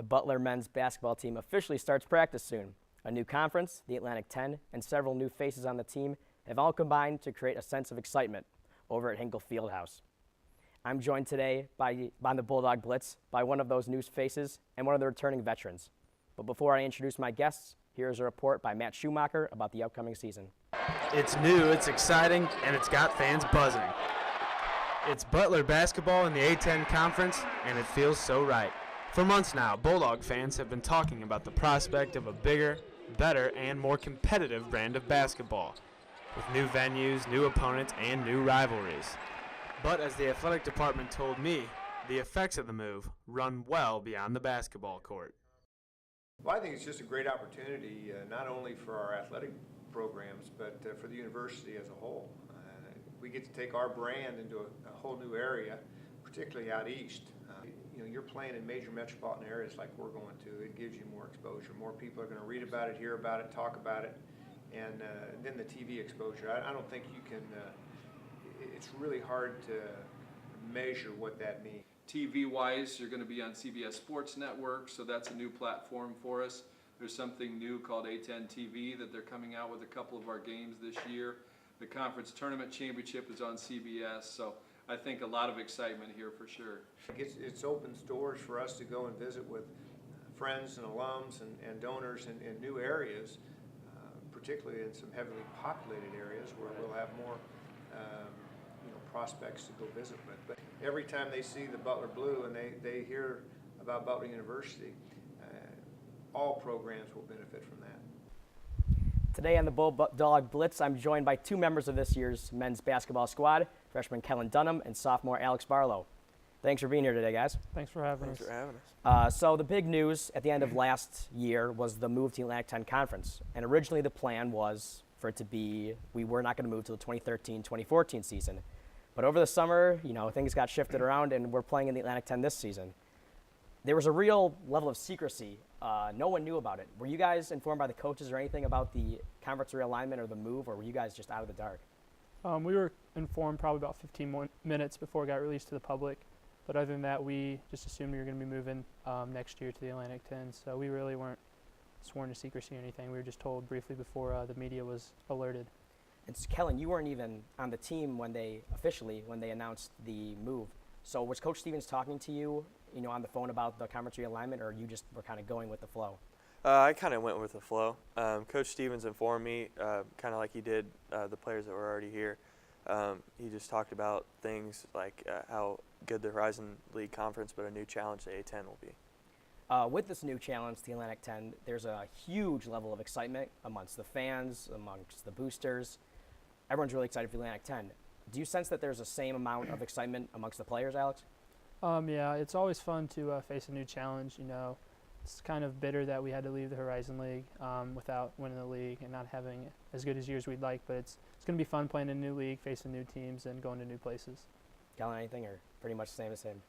Butler men's basketball team officially starts practice soon. A new conference, the Atlantic 10, and several new faces on the team have all combined to create a sense of excitement over at Hinkle Fieldhouse. I'm joined today on the Bulldog Blitz by one of those new faces and one of the returning veterans. But before I introduce my guests, here's a report by Matt Schumacher about the upcoming season. It's new, it's exciting, and it's got fans buzzing. It's Butler basketball in the A10 conference, and it feels so right. For months now, Bulldog fans have been talking about the prospect of a bigger, better, and more competitive brand of basketball, with new venues, new opponents, and new rivalries. But as the athletic department told me, the effects of the move run well beyond the basketball court. Well, I think it's just a great opportunity, not only for our athletic programs, but for the university as a whole. We get to take our brand into a whole new area, particularly out east. You're playing in major metropolitan areas like we're going to. It gives you more exposure. More people are going to read about it, hear about it, talk about it, and then the TV exposure. I don't think you can. It's really hard to measure what that means. TV-wise, you're going to be on CBS Sports Network, so that's a new platform for us. There's something new called A10 TV that they're coming out with a couple of our games this year. The conference tournament championship is on CBS, so I think a lot of excitement here for sure. It's opens doors for us to go and visit with friends and alums and donors in new areas, particularly in some heavily populated areas where we'll have more prospects to go visit with. But every time they see the Butler Blue and they hear about Butler University, all programs will benefit from that. Today on the Bulldog Blitz, I'm joined by two members of this year's men's basketball squad, freshman Kellen Dunham and sophomore Alex Barlow. Thanks for being here today, guys. Thanks for having us. Thanks for having us. So the big news at the end of last year was the move to the Atlantic 10 Conference. And originally the plan was for it to be, we were not going to move to the 2013-2014 season. But over the summer, things got shifted around and we're playing in the Atlantic 10 this season. There was a real level of secrecy. No one knew about it. Were you guys informed by the coaches or anything about the conference realignment or the move, or were you guys just out of the dark? We were informed probably about 15 minutes before it got released to the public. But other than that, we just assumed we were going to be moving next year to the Atlantic 10. So we really weren't sworn to secrecy or anything. We were just told briefly before the media was alerted. And Kellen, you weren't even on the team when they announced the move. So was Coach Stevens talking to you, on the phone about the conference realignment, or you just were kind of going with the flow? I kind of went with the flow. Coach Stevens informed me, kind of like he did the players that were already here. He just talked about things like how good the Horizon League Conference, but a new challenge to A10 will be. With this new challenge, the Atlantic 10, there's a huge level of excitement amongst the fans, amongst the boosters. Everyone's really excited for the Atlantic 10. Do you sense that there's the same amount of excitement amongst the players, Alex? Yeah, it's always fun to face a new challenge. It's kind of bitter that we had to leave the Horizon League without winning the league and not having as good as years we'd like. But it's going to be fun playing in a new league, facing new teams, and going to new places. Kellen, anything, or pretty much the same?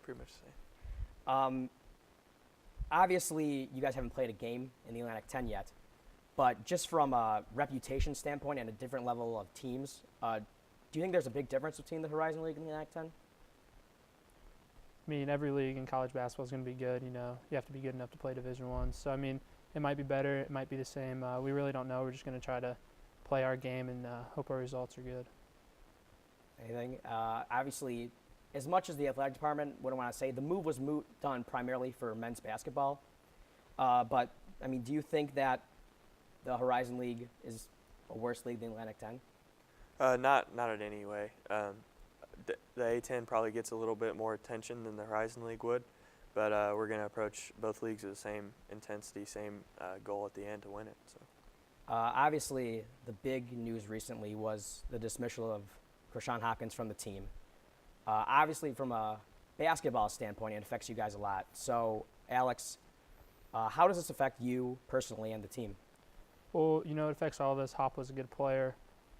Pretty much the same. Obviously, you guys haven't played a game in the Atlantic 10 yet. But just from a reputation standpoint and a different level of teams, do you think there's a big difference between the Horizon League and the Atlantic 10? I mean, every league in college basketball is going to be good. You have to be good enough to play Division I. So, I mean, it might be better. It might be the same. We really don't know. We're just going to try to play our game and hope our results are good. Anything? Obviously, as much as the athletic department wouldn't want to say, the move was done primarily for men's basketball. But, I mean, do you think that the Horizon League is a worse league than the Atlantic 10? Not in any way. The A10 probably gets a little bit more attention than the Horizon League would, but we're going to approach both leagues with the same intensity, same goal at the end to win it. So. Obviously, the big news recently was the dismissal of Krishan Hopkins from the team. Obviously, from a basketball standpoint, it affects you guys a lot. So, Alex, how does this affect you personally and the team? Well, it affects all of us. Hop was a good player.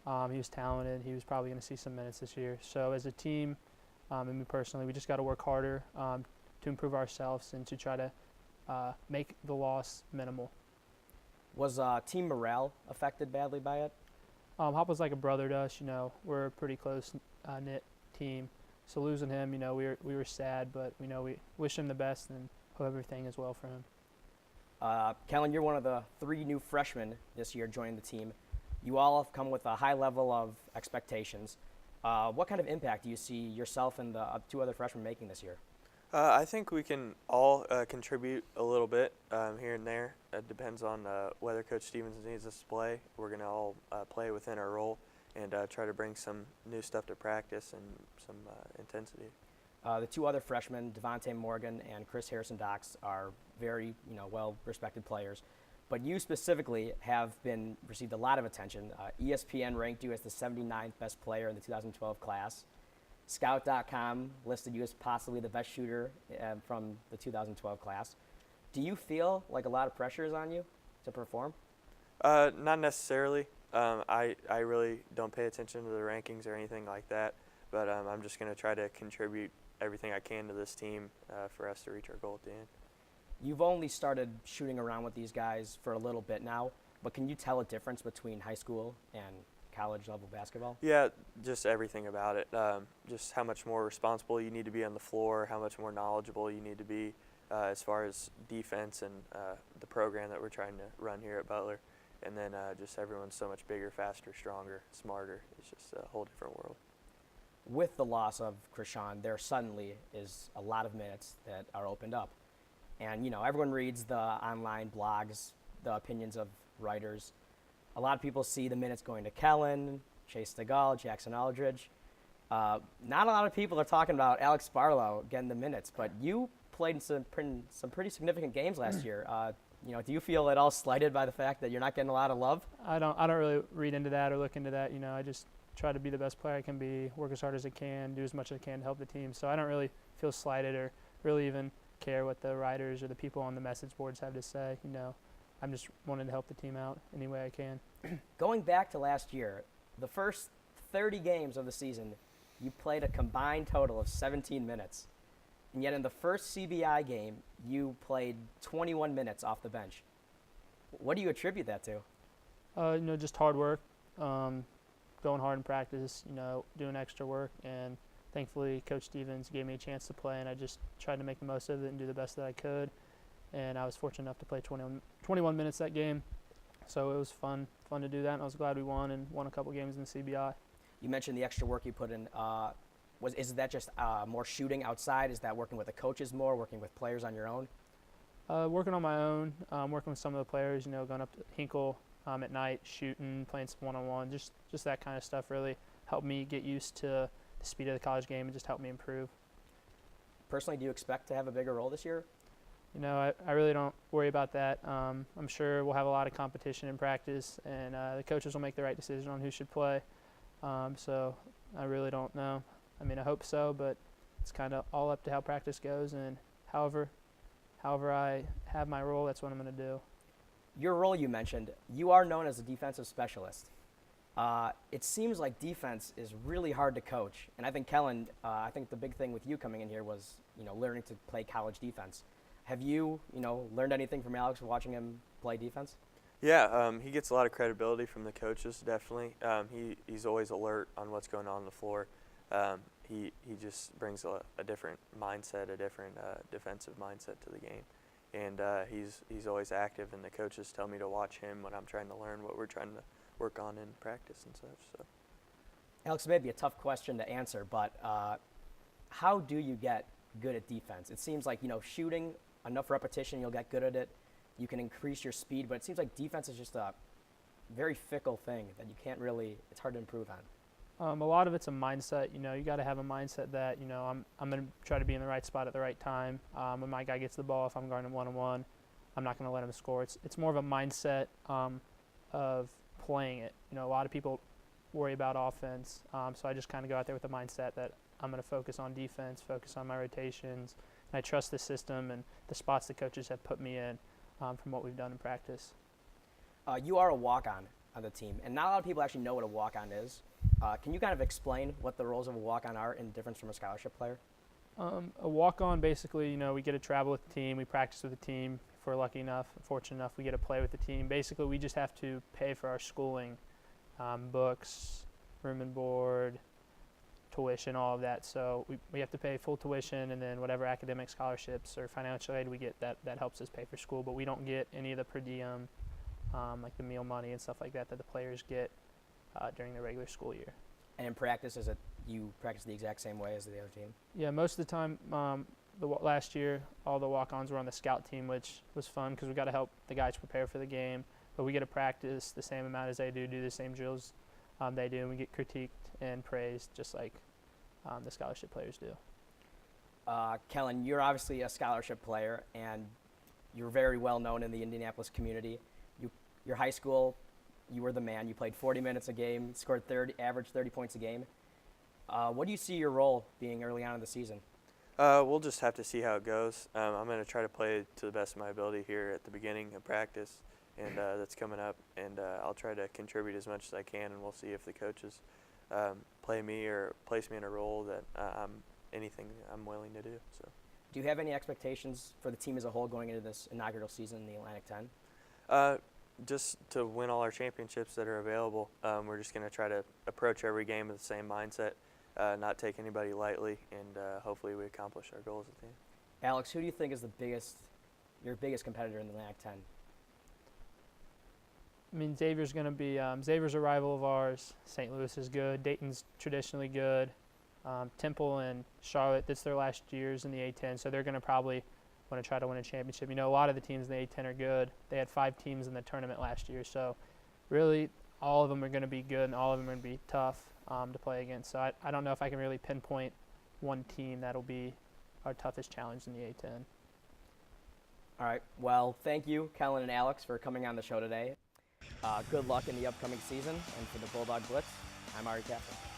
He was talented. He was probably going to see some minutes this year. So as a team, and me personally, we just got to work harder to improve ourselves and to try to make the loss minimal. Was team morale affected badly by it? Hop was like a brother to us. We're a pretty close knit team. So losing him, we were sad, but we wish him the best, and hope everything is well for him. Kellen, you're one of the 3 new freshmen this year joining the team. You all have come with a high level of expectations. What kind of impact do you see yourself and the 2 other freshmen making this year? I think we can all contribute a little bit here and there. It depends on whether Coach Stevens needs us to play. We're going to all play within our role and try to bring some new stuff to practice and some intensity. The 2 other freshmen, Devontae Morgan and Chris Harrison-Dox, are very well-respected players. But you specifically have received a lot of attention. ESPN ranked you as the 79th best player in the 2012 class. Scout.com listed you as possibly the best shooter from the 2012 class. Do you feel like a lot of pressure is on you to perform? Not necessarily. I really don't pay attention to the rankings or anything like that, but I'm just going to try to contribute everything I can to this team for us to reach our goal at the end. You've only started shooting around with these guys for a little bit now, but can you tell a difference between high school and college level basketball? Yeah, just everything about it. Just how much more responsible you need to be on the floor, how much more knowledgeable you need to be as far as defense and the program that we're trying to run here at Butler. And then just everyone's so much bigger, faster, stronger, smarter. It's just a whole different world. With the loss of Krishan, there suddenly is a lot of minutes that are opened up. And, everyone reads the online blogs, the opinions of writers. A lot of people see the minutes going to Kellen, Chase Stegall, Jackson Aldridge. Not a lot of people are talking about Alex Barlow getting the minutes, but you played in some pretty significant games last year. Do you feel at all slighted by the fact that you're not getting a lot of love? I don't really read into that or look into that. I just try to be the best player I can be, work as hard as I can, do as much as I can to help the team. So I don't really feel slighted or really even care what the writers or the people on the message boards have to say. I'm just wanting to help the team out any way I can. Going back to last year, the first 30 games of the season, you played a combined total of 17 minutes. And yet in the first CBI game, you played 21 minutes off the bench. What do you attribute that to? Just hard work, going hard in practice, doing extra work. And thankfully, Coach Stevens gave me a chance to play, and I just tried to make the most of it and do the best that I could. And I was fortunate enough to play 21 minutes that game. So it was fun to do that, and I was glad we won a couple games in CBI. You mentioned the extra work you put in. Is that just more shooting outside? Is that working with the coaches more, working with players on your own? Working on my own, working with some of the players, going up to Hinkle at night, shooting, playing some one-on-one, just that kind of stuff really helped me get used to the speed of the college game and just helped me improve. Personally, do you expect to have a bigger role this year? I really don't worry about that. I'm sure we'll have a lot of competition in practice, and the coaches will make the right decision on who should play. So I really don't know. I hope so, but it's kind of all up to how practice goes, and however I have my role, that's what I'm going to do. Your role, you mentioned, you are known as a defensive specialist. It seems like defense is really hard to coach, and I think Kellen, I think the big thing with you coming in here was, learning to play college defense. Have you, learned anything from Alex watching him play defense? Yeah, he gets a lot of credibility from the coaches, definitely. He's always alert on what's going on the floor. He just brings a different mindset, a different defensive mindset to the game. And he's always active, and the coaches tell me to watch him when I'm trying to learn what we're trying to work on in practice and such. So, Alex, it may be a tough question to answer, but how do you get good at defense? It seems like, shooting, enough repetition, you'll get good at it. You can increase your speed, but it seems like defense is just a very fickle thing that you can't really, it's hard to improve on. A lot of it's a mindset. You got to have a mindset that, I'm going to try to be in the right spot at the right time. When my guy gets the ball, if I'm guarding one-on-one, I'm not going to let him score. It's more of a mindset of playing it. A lot of people worry about offense, so I just kind of go out there with the mindset that I'm going to focus on defense, focus on my rotations, and I trust the system and the spots the coaches have put me in from what we've done in practice. You are a walk-on the team, and not a lot of people actually know what a walk-on is. Can you kind of explain what the roles of a walk-on are in difference from a scholarship player? A walk-on, basically, we get to travel with the team, we practice with the team. If we're lucky enough, fortunate enough, we get to play with the team. Basically, we just have to pay for our schooling, books, room and board, tuition, all of that. So we have to pay full tuition, and then whatever academic scholarships or financial aid we get, that helps us pay for school. But we don't get any of the per diem, like the meal money and stuff like that the players get during the regular school year. And in practice, you practice the exact same way as the other team? Yeah, most of the time, last year, all the walk-ons were on the scout team, which was fun because we got to help the guys prepare for the game. But we get to practice the same amount as they do the same drills they do, and we get critiqued and praised just like the scholarship players do. Kellen, you're obviously a scholarship player, and you're very well known in the Indianapolis community. Your high school, you were the man. You played 40 minutes a game, scored averaged 30 points a game. What do you see your role being early on in the season? We'll just have to see how it goes. I'm going to try to play to the best of my ability here at the beginning of practice, and that's coming up. And I'll try to contribute as much as I can, and we'll see if the coaches play me or place me in a role that anything I'm willing to do. So, do you have any expectations for the team as a whole going into this inaugural season in the Atlantic 10? Just to win all our championships that are available. We're just going to try to approach every game with the same mindset, not take anybody lightly, and hopefully we accomplish our goals at the end. Alex, who do you think is your biggest competitor in the Atlantic 10? I mean, Xavier's going to be Xavier's a rival of ours. St. Louis is good. Dayton's traditionally good. Temple and Charlotte, that's their last years in the A10, so they're going to probably want to try to win a championship. You know, a lot of the teams in the A10 are good. They had 5 teams in the tournament last year, so really all of them are going to be good and all of them are going to be tough to play against. So I don't know if I can really pinpoint one team that'll be our toughest challenge in the A10. All right. Well, thank you, Kellen and Alex, for coming on the show today. Good luck in the upcoming season, and for the Bulldog Blitz, I'm Ari Kaplan.